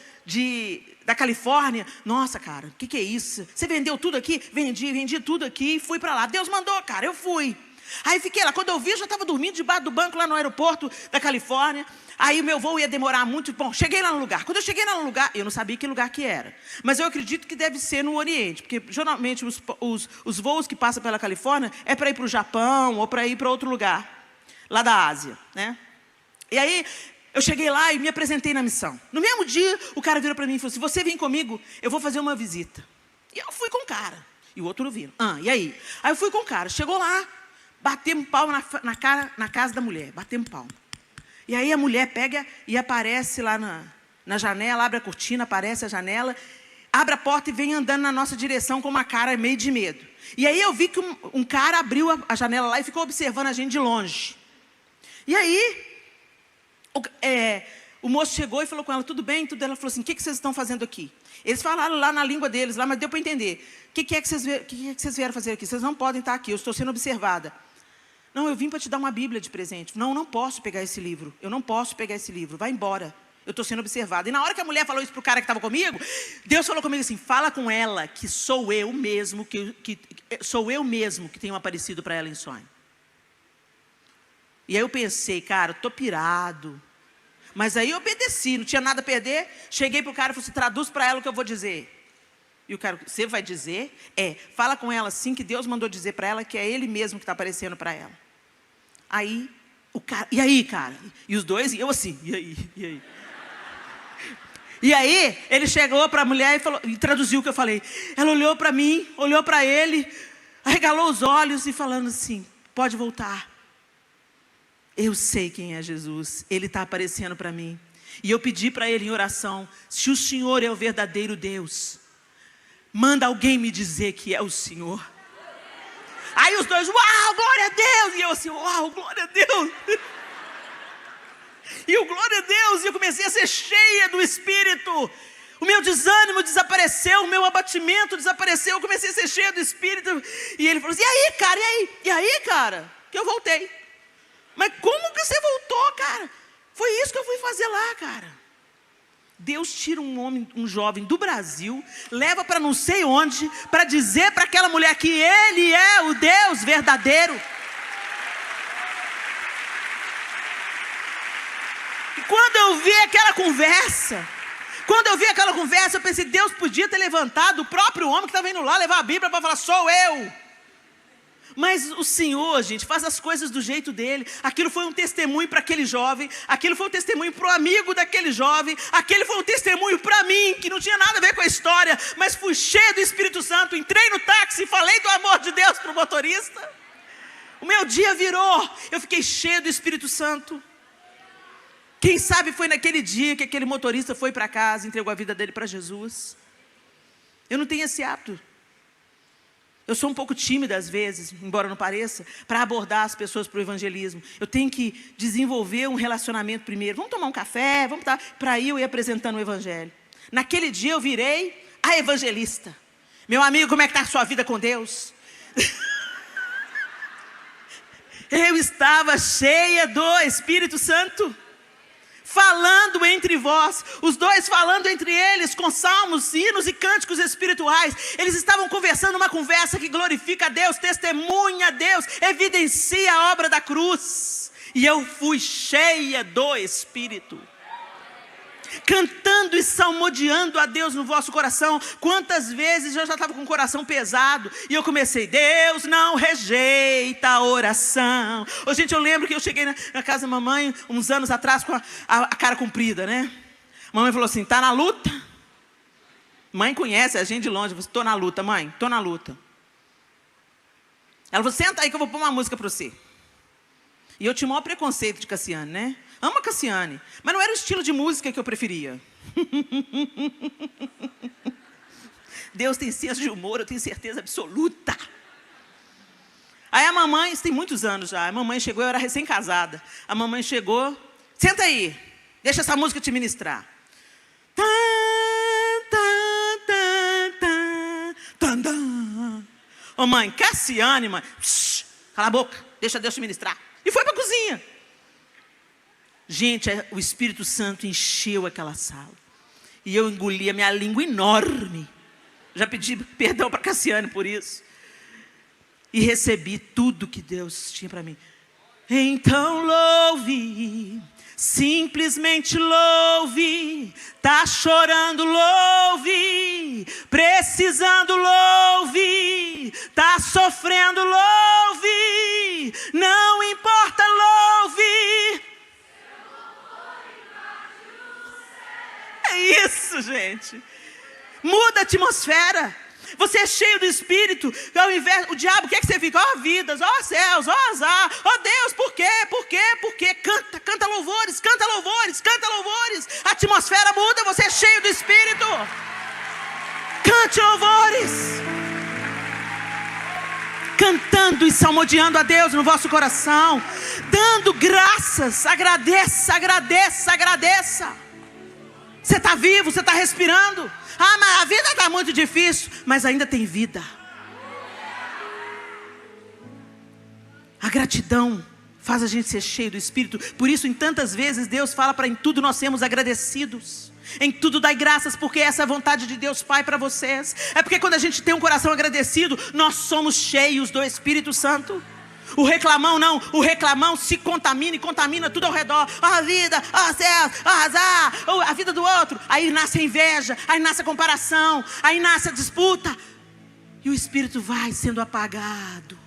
da Califórnia. Nossa, cara, o que é isso? Você vendeu tudo aqui? Vendi tudo aqui e fui para lá. Deus mandou, cara, eu fui. Aí fiquei lá, quando eu vi, eu já estava dormindo debaixo do banco lá no aeroporto da Califórnia. Aí o meu voo ia demorar muito. Bom, cheguei lá no lugar. Quando eu cheguei lá no lugar, eu não sabia que lugar que era. Mas eu acredito que deve ser no Oriente, porque geralmente os voos que passam pela Califórnia é para ir para o Japão ou para ir para outro lugar, lá da Ásia, né? E aí eu cheguei lá e me apresentei na missão. No mesmo dia, o cara virou para mim e falou: se você vir comigo, eu vou fazer uma visita. E eu fui com o cara. E o outro não viu. E aí? Aí eu fui com o cara. Chegou lá, batemos palma na casa da mulher. Batemos palma. E aí a mulher pega e aparece lá na janela, abre a cortina, aparece a janela, abre a porta e vem andando na nossa direção com uma cara meio de medo. E aí eu vi que um cara abriu a janela lá e ficou observando a gente de longe. E aí o moço chegou e falou com ela: tudo bem? Tudo. Ela falou assim: o que vocês estão fazendo aqui? Eles falaram lá na língua deles, lá, mas deu para entender. O que é que vocês vieram fazer aqui? Vocês não podem estar aqui, eu estou sendo observada. Não, eu vim para te dar uma Bíblia de presente. Não posso pegar esse livro. Eu não posso pegar esse livro. Vai embora. Eu estou sendo observada. E na hora que a mulher falou isso para o cara que estava comigo, Deus falou comigo assim: fala com ela que sou eu mesmo que tenho aparecido para ela em sonho. E aí eu pensei: cara, estou pirado. Mas aí eu obedeci, não tinha nada a perder. Cheguei para o cara e falei assim: traduz para ela o que eu vou dizer. E o cara: você vai dizer? Fala com ela assim que Deus mandou dizer para ela que é Ele mesmo que está aparecendo para ela. Aí, o cara, e aí, cara? E os dois, e eu assim, e aí? E aí, ele chegou para a mulher e traduziu o que eu falei. Ela olhou para mim, olhou para ele, arregalou os olhos e falando assim: pode voltar. Eu sei quem é Jesus, Ele está aparecendo para mim. E eu pedi para ele em oração: se o Senhor é o verdadeiro Deus, manda alguém me dizer que é o Senhor. Aí os dois: uau, glória a Deus! E eu assim: uau, glória a Deus! E o glória a Deus! E eu comecei a ser cheia do Espírito. O meu desânimo desapareceu, o meu abatimento desapareceu. Eu comecei a ser cheia do Espírito. E ele falou assim: e aí, cara? E aí, cara? Que eu voltei. Mas como que você voltou, cara? Foi isso que eu fui fazer lá, cara. Deus tira um jovem do Brasil, leva para não sei onde, para dizer para aquela mulher que Ele é o Deus verdadeiro. E quando eu vi aquela conversa, eu pensei: Deus podia ter levantado o próprio homem que estava indo lá levar a Bíblia para falar: sou eu. Mas o Senhor, gente, faz as coisas do jeito dele. Aquilo foi um testemunho para aquele jovem, aquilo foi um testemunho para o amigo daquele jovem, aquele foi um testemunho para mim, que não tinha nada a ver com a história, mas fui cheio do Espírito Santo, entrei no táxi e falei do amor de Deus para o motorista. O meu dia virou, eu fiquei cheio do Espírito Santo. Quem sabe foi naquele dia que aquele motorista foi para casa, entregou a vida dele para Jesus. Eu não tenho esse hábito. Eu sou um pouco tímida às vezes, embora não pareça, para abordar as pessoas para o evangelismo. Eu tenho que desenvolver um relacionamento primeiro. Vamos tomar um café, para aí eu ir apresentando o evangelho. Naquele dia eu virei a evangelista. Meu amigo, como é que está a sua vida com Deus? Eu estava cheia do Espírito Santo, falando entre vós, os dois falando entre eles, com salmos, hinos e cânticos espirituais. Eles estavam conversando uma conversa que glorifica a Deus, testemunha a Deus, evidencia a obra da cruz. E eu fui cheia do Espírito, cantando e salmodiando a Deus no vosso coração. Quantas vezes eu já estava com o coração pesado e eu comecei: Deus não rejeita a oração. Gente, eu lembro que eu cheguei na casa da mamãe uns anos atrás com a cara comprida, né? A mamãe falou assim: tá na luta? Mãe conhece a gente de longe. Eu falei: tô na luta, mãe, tô na luta. Ela falou: senta aí que eu vou pôr uma música para você. E eu tinha o maior preconceito de Cassiane, né? Amo a Cassiane, mas não era o estilo de música que eu preferia. Deus tem senso de humor, eu tenho certeza absoluta. Aí a mamãe, isso tem muitos anos já, a mamãe chegou, eu era recém-casada. A mamãe chegou, senta aí, deixa essa música te ministrar. Ô mãe, Cassiane, mãe, cala a boca, deixa Deus te ministrar. E foi para a cozinha. Gente, o Espírito Santo encheu aquela sala. E eu engoli a minha língua enorme. Já pedi perdão para Cassiane por isso. E recebi tudo que Deus tinha para mim. Então louve, simplesmente louve. Tá chorando, louve. Precisando, louve. Tá sofrendo, louve. Não importa, louve. É isso, gente. Muda a atmosfera. Você é cheio do Espírito. Ao invés, o diabo quer que você fique, ó vidas, ó céus, ó azar, ó Deus, por quê? Por quê? Por quê? Canta, canta louvores, canta louvores, canta louvores. A atmosfera muda, você é cheio do Espírito. Cante louvores. Cantando e salmodiando a Deus no vosso coração. Dando graças. Agradeça, agradeça, agradeça. Você está vivo, você está respirando. Ah, mas a vida está muito difícil. Mas ainda tem vida. A gratidão faz a gente ser cheio do Espírito. Por isso, em tantas vezes, Deus fala para em tudo nós sermos agradecidos. Em tudo dai graças, porque essa é a vontade de Deus Pai para vocês. É porque quando a gente tem um coração agradecido, nós somos cheios do Espírito Santo. O reclamão não, o reclamão se contamina e contamina tudo ao redor. A vida, a céu, a azar, a vida do outro. Aí nasce a inveja, aí nasce a comparação, aí nasce a disputa. E o Espírito vai sendo apagado.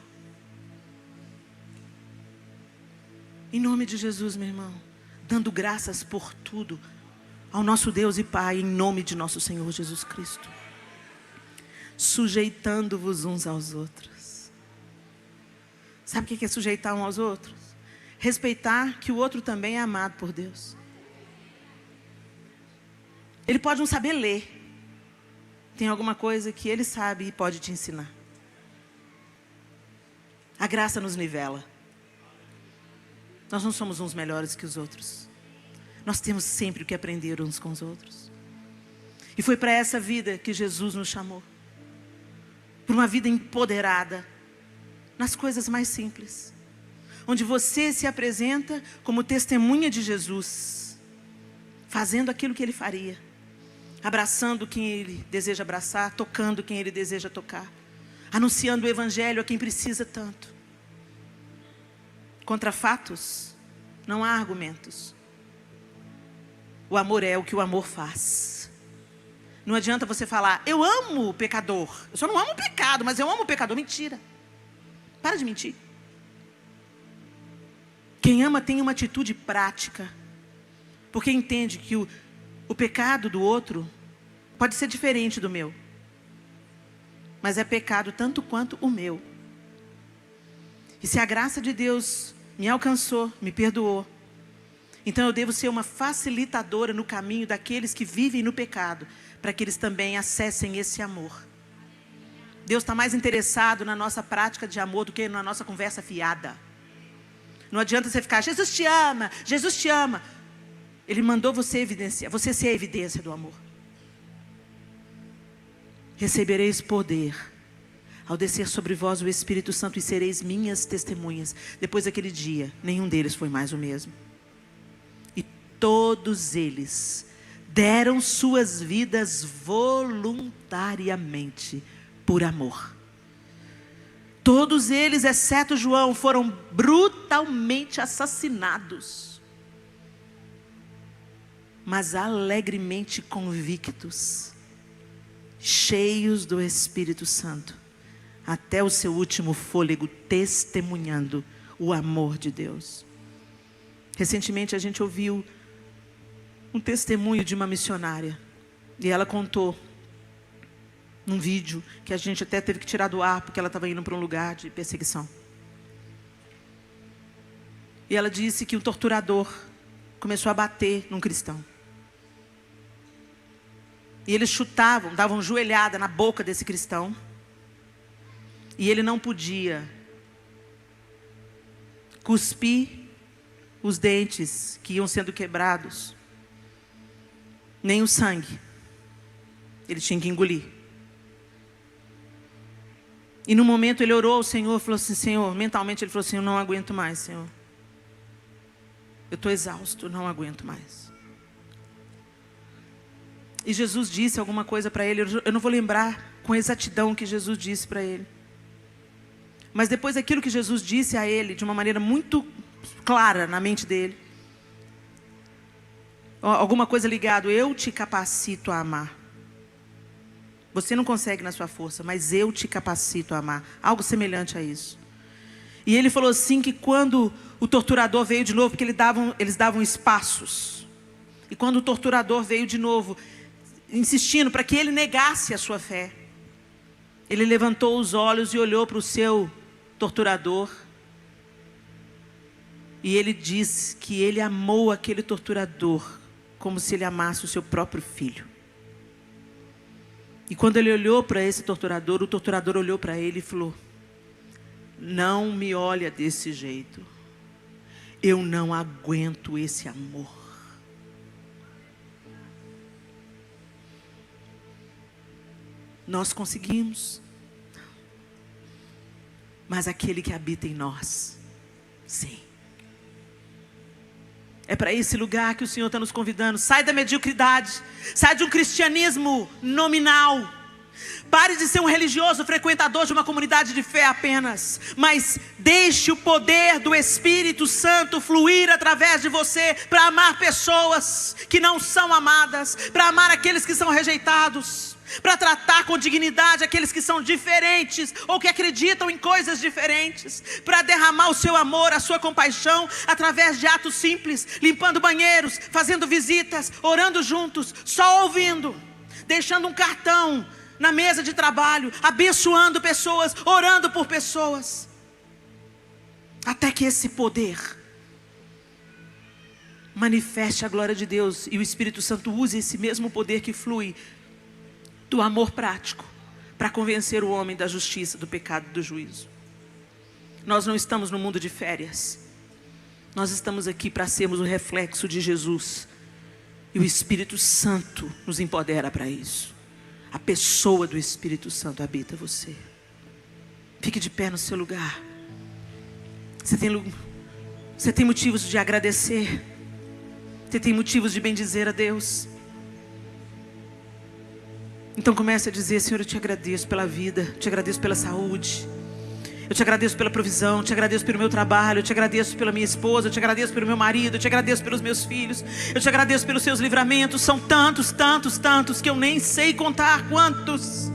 Em nome de Jesus, meu irmão, dando graças por tudo ao nosso Deus e Pai, em nome de nosso Senhor Jesus Cristo. Sujeitando-vos uns aos outros. Sabe o que é sujeitar uns aos outros? Respeitar que o outro também é amado por Deus. Ele pode não saber ler. Tem alguma coisa que ele sabe e pode te ensinar. A graça nos nivela. Nós não somos uns melhores que os outros. Nós temos sempre o que aprender uns com os outros. E foi para essa vida que Jesus nos chamou. Por uma vida empoderada. Nas coisas mais simples. Onde você se apresenta como testemunha de Jesus. Fazendo aquilo que Ele faria. Abraçando quem Ele deseja abraçar. Tocando quem Ele deseja tocar. Anunciando o Evangelho a quem precisa tanto. Contra fatos, não há argumentos. O amor é o que o amor faz. Não adianta você falar, eu amo o pecador. Eu só não amo o pecado, mas eu amo o pecador. Mentira. Para de mentir. Quem ama tem uma atitude prática. Porque entende que o pecado do outro pode ser diferente do meu. Mas é pecado tanto quanto o meu. E se a graça de Deus me alcançou, me perdoou, então eu devo ser uma facilitadora no caminho daqueles que vivem no pecado, para que eles também acessem esse amor. Deus está mais interessado na nossa prática de amor do que na nossa conversa fiada. Não adianta você ficar, Jesus te ama, Jesus te ama. Ele mandou você evidenciar, você ser a evidência do amor. Recebereis poder ao descer sobre vós o Espírito Santo e sereis minhas testemunhas. Depois daquele dia, nenhum deles foi mais o mesmo. E todos eles deram suas vidas voluntariamente por amor. Todos eles, exceto João, foram brutalmente assassinados. Mas alegremente convictos, cheios do Espírito Santo, até o seu último fôlego, testemunhando o amor de Deus. Recentemente a gente ouviu um testemunho de uma missionária. E ela contou num vídeo que a gente até teve que tirar do ar, porque ela estava indo para um lugar de perseguição. E ela disse que um torturador começou a bater num cristão. E eles chutavam, davam joelhada na boca desse cristão. E ele não podia cuspir os dentes que iam sendo quebrados, nem o sangue. Ele tinha que engolir. E no momento ele orou ao Senhor, falou assim, Senhor, mentalmente ele falou assim, eu não aguento mais, Senhor. Eu estou exausto, eu não aguento mais. E Jesus disse alguma coisa para ele, eu não vou lembrar com exatidão o que Jesus disse para ele. Mas depois daquilo que Jesus disse a ele, de uma maneira muito clara na mente dele, alguma coisa ligada, eu te capacito a amar. Você não consegue na sua força, mas eu te capacito a amar. Algo semelhante a isso. E ele falou assim que quando o torturador veio de novo, porque eles davam espaços. E quando o torturador veio de novo, insistindo para que ele negasse a sua fé, ele levantou os olhos e olhou para o seu torturador. E ele disse que ele amou aquele torturador como se ele amasse o seu próprio filho. E quando ele olhou para esse torturador, o torturador olhou para ele e falou, não me olha desse jeito. Eu não aguento esse amor. Nós conseguimos. Mas aquele que habita em nós, sim. É para esse lugar que o Senhor está nos convidando. Sai da mediocridade. Sai de um cristianismo nominal. Pare de ser um religioso frequentador de uma comunidade de fé apenas. Mas deixe o poder do Espírito Santo fluir através de você para amar pessoas que não são amadas. Para amar aqueles que são rejeitados. Para tratar com dignidade aqueles que são diferentes ou que acreditam em coisas diferentes, para derramar o seu amor, a sua compaixão através de atos simples, limpando banheiros, fazendo visitas, orando juntos, só ouvindo, deixando um cartão na mesa de trabalho, abençoando pessoas, orando por pessoas, até que esse poder manifeste a glória de Deus e o Espírito Santo use esse mesmo poder que flui do amor prático, para convencer o homem da justiça, do pecado e do juízo. Nós não estamos no mundo de férias. Nós estamos aqui para sermos o reflexo de Jesus. E o Espírito Santo nos empodera para isso. A pessoa do Espírito Santo habita você. Fique de pé no seu lugar. Você tem motivos de agradecer. Você tem motivos de bendizer a Deus. Então comece a dizer, Senhor, eu te agradeço pela vida, te agradeço pela saúde, eu te agradeço pela provisão, eu te agradeço pelo meu trabalho, eu te agradeço pela minha esposa, eu te agradeço pelo meu marido, eu te agradeço pelos meus filhos, eu te agradeço pelos seus livramentos. São tantos, tantos, tantos que eu nem sei contar quantos.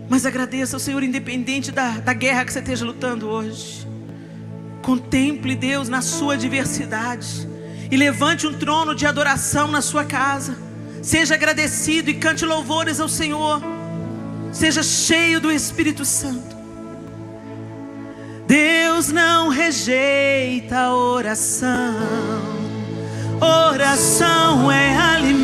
Mas agradeça ao Senhor, independente da guerra que você esteja lutando hoje. Contemple Deus na sua diversidade e levante um trono de adoração na sua casa. Seja agradecido e cante louvores ao Senhor. Seja cheio do Espírito Santo. Deus não rejeita a oração. Oração é alimento.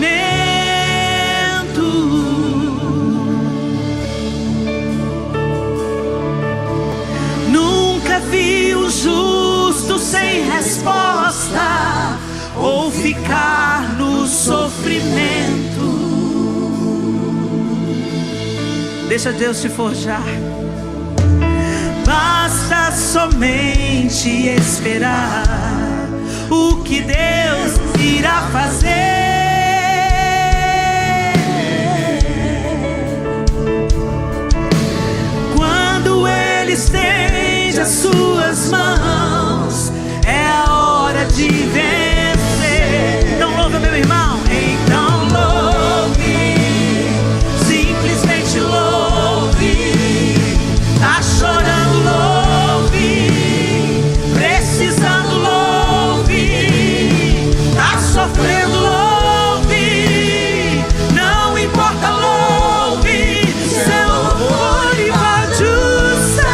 Nunca vi um justo sem resposta ou ficar no sofrimento. Deixa Deus te forjar. Basta somente esperar o que Deus irá fazer. Quando Ele estende as suas mãos, é a hora de vencer. Então louve, meu irmão. Então louve, simplesmente louve. Tá chorando, louve. Precisando, louve. Tá sofrendo, louve. Não importa, louve. Seu louvor invade o céu.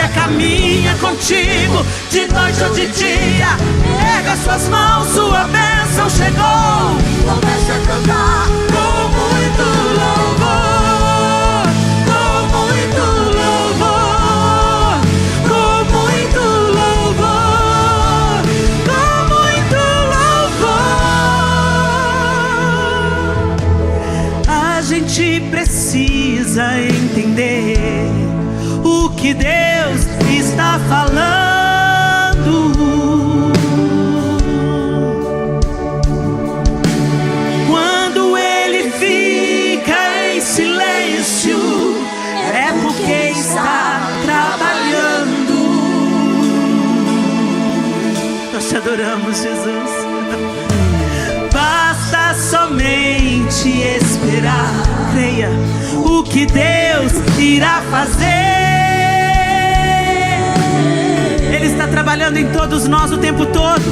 caminha contigo, de noite ou de dia. Erga suas mãos, sua bênção chegou. Comece a cantar Com muito louvor, com muito louvor, com muito louvor, com muito louvor. A gente precisa entender o que Deus está falando. Quando Ele fica em silêncio, é porque está trabalhando. Nós te adoramos, Jesus. Basta somente esperar. Creia o que Deus irá fazer. Ele está trabalhando em todos nós o tempo todo.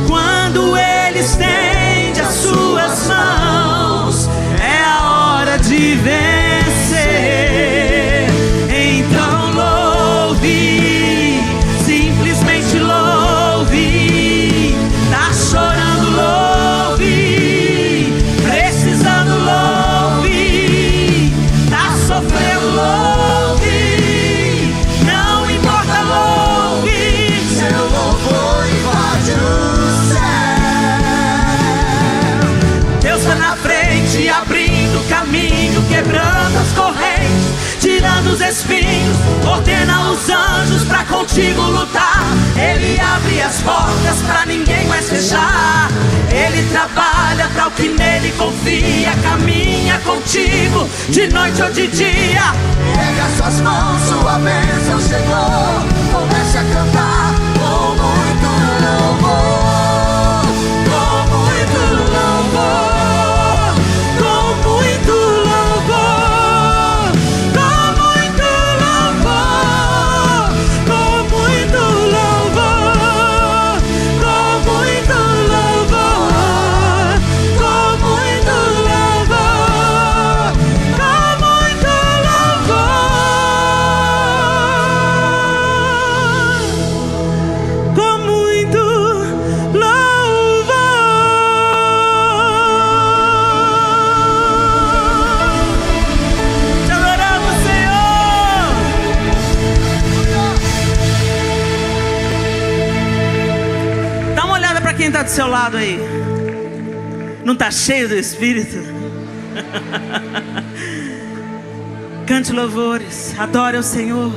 Quando Ele estende as suas mãos, é a hora de vencer. Então louve, simplesmente louve. Tá chorando, louve. Precisando, louve. Tá sofrendo, louve. Não importa, louve. seu louvor invade o céu. Deus está na frente, abrindo caminho, quebrando as correntes, tirando os espinhos, ordena os anjos pra contigo lutar. Ele abre as portas pra ninguém mais fechar. Ele trabalha pra o que nele confia, caminha contigo, de noite ou de dia. Erga suas mãos, sua bênção chegou. Comece a cantar com muito louvor, Com muito louvor, com muito louvor, com muito louvor, com muito louvor, com muito louvor, com muito louvor, com muito louvor, com muito louvor. Te adoramos, Senhor. Dá uma olhada para quem está do seu lado aí. Não está cheio do Espírito? Cante louvores, adore ao Senhor.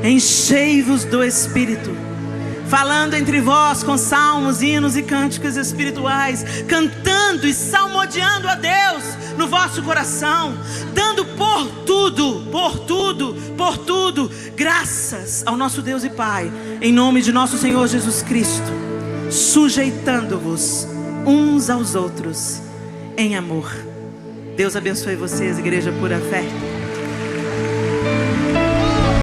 Enchei-vos do Espírito, falando entre vós com salmos, hinos e cânticos espirituais, cantando e salmodiando a Deus no vosso coração, dando por tudo, graças ao nosso Deus e Pai, em nome de nosso Senhor Jesus Cristo, sujeitando-vos uns aos outros em amor. Deus abençoe vocês, Igreja Pura Fé.